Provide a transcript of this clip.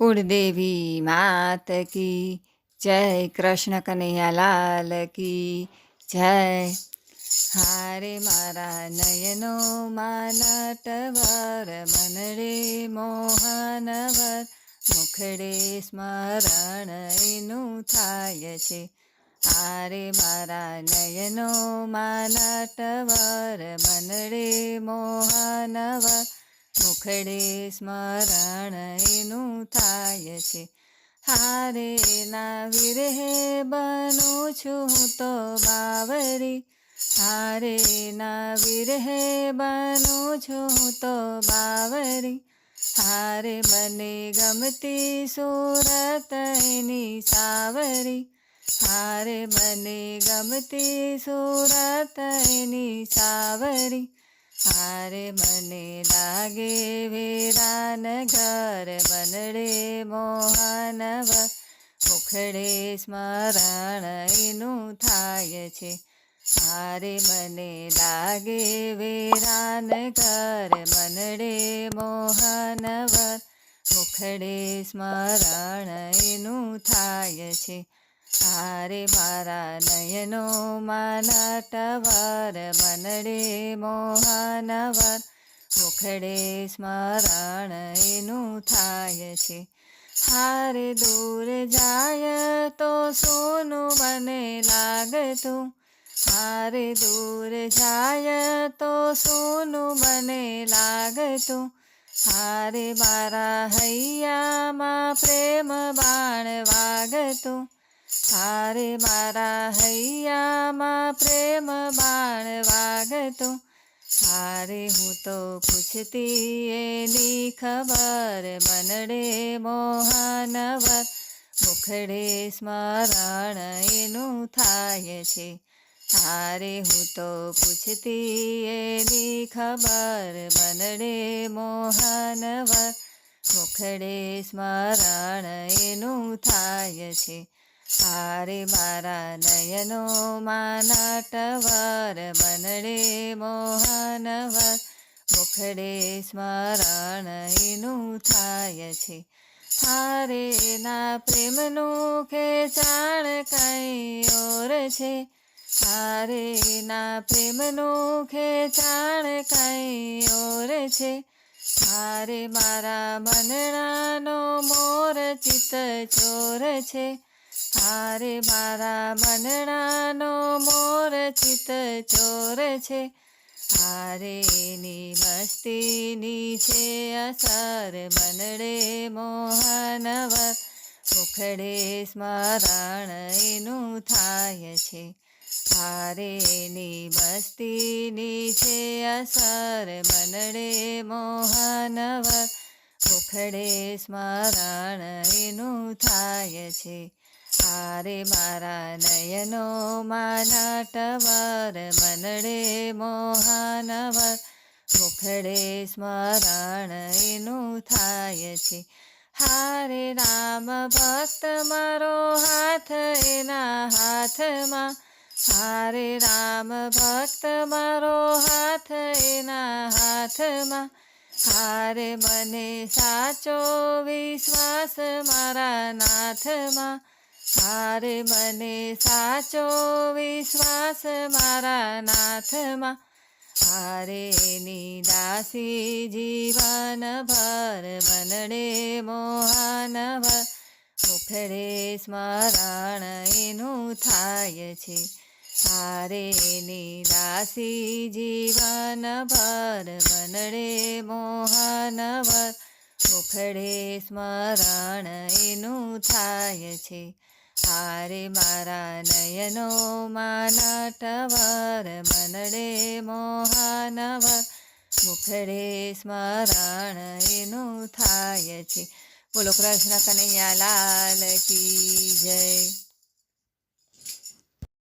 कुलदेवी मात की जय, कृष्ण कन्हैया लाल की जय। हारे मारा नयनो मानटवर मनडे मोहनवर मुखडे स्मरण एનું થાય છે। હારે મારા નયનો માનટવર मनडे મોહનવર મુખડે સ્મરણ એનું થાય છે। હારે ના વિરહે બનું છું હું તો બાવરી, હારે ના વિરહે બનું છું હું તો બાવરી। હારે મને ગમતી સુરત એની સાવરી, હારે મને ગમતી સુરત એની સાવરી। હારે મને લાગે વિરાનગર मनडे મોહનવર મુખડે સ્મરણ એનું થાય છે। હારે મને લાગે વિરાનગર मनडे મોહનવર મુખડે સ્મરણ એનું થાય છે। હારે મારા નયનો માનટવર मनडे મોહનવર મુખડે સ્મરણ એનું થાય છે। હારે દૂર જાય તો સોનું મને લાગતું, હારે દૂર જાય તો સોનું મને લાગતું। હારે મારા હૈયામાં પ્રેમ બાણ વાગતું, હારે મારા હૈયામાં પ્રેમ બાણ વાગતું। હારે હું તો પૂછતી એની ખબર मनडे મોહનવર મુખડે સ્મરણ એનું થાય છે। હારે હું તો પૂછતી એની ખબર मनडे મોહનવર મુખડે સ્મરણ એનું થાય છે। હારે મારા નયનો માનટવર मनडे મોહનવર મુખડે સ્મરણ એનું થાય છે। હારે ના પ્રેમનું ખેંચાણ કંઈ ઓર છે, હારે ના પ્રેમનું ખેંચાણ કંઈ ઓર છે। હારે મારા મનડાનો મોર ચિત ચોર છે, હારે મારા મનડાનો મોર ચિત ચોર છે। હારે એની મસ્તીની છે અસર मनडे મોહનવર મુખડે સ્મરણ એનું થાય છે। હારે એની મસ્તીની છે અસર मनडे મોહનવર મુખડે સ્મરણ એનું થાય છે। હારે મારા નયનો માનટવર मनडे મોહનવર મુખડે સ્મરણ એનું થાય છે। હારે રામ ભક્ત મારો હાથ એના હાથમાં, હારે રામ ભક્ત મારો હાથ એના હાથમાં। હારે મને સાચો વિશ્વાસ મારા નાથમાં, હારે મને સાચો વિશ્વાસ મારા નાથમાં। હારે એની દાસી જીવન ભર मनडे મોહનવર મુખડે સ્મરણ એનું થાય છે। હારે એની દાસી જીવન ભર मनडे મોહનવર મુખડે સ્મરણ એનું થાય છે। હારે મારા નયનો માનટવર मनडे મોહનવર મુખડે સ્મરણ એનું થાય છે। બોલો કૃષ્ણ કનૈયા લાલ કી જય।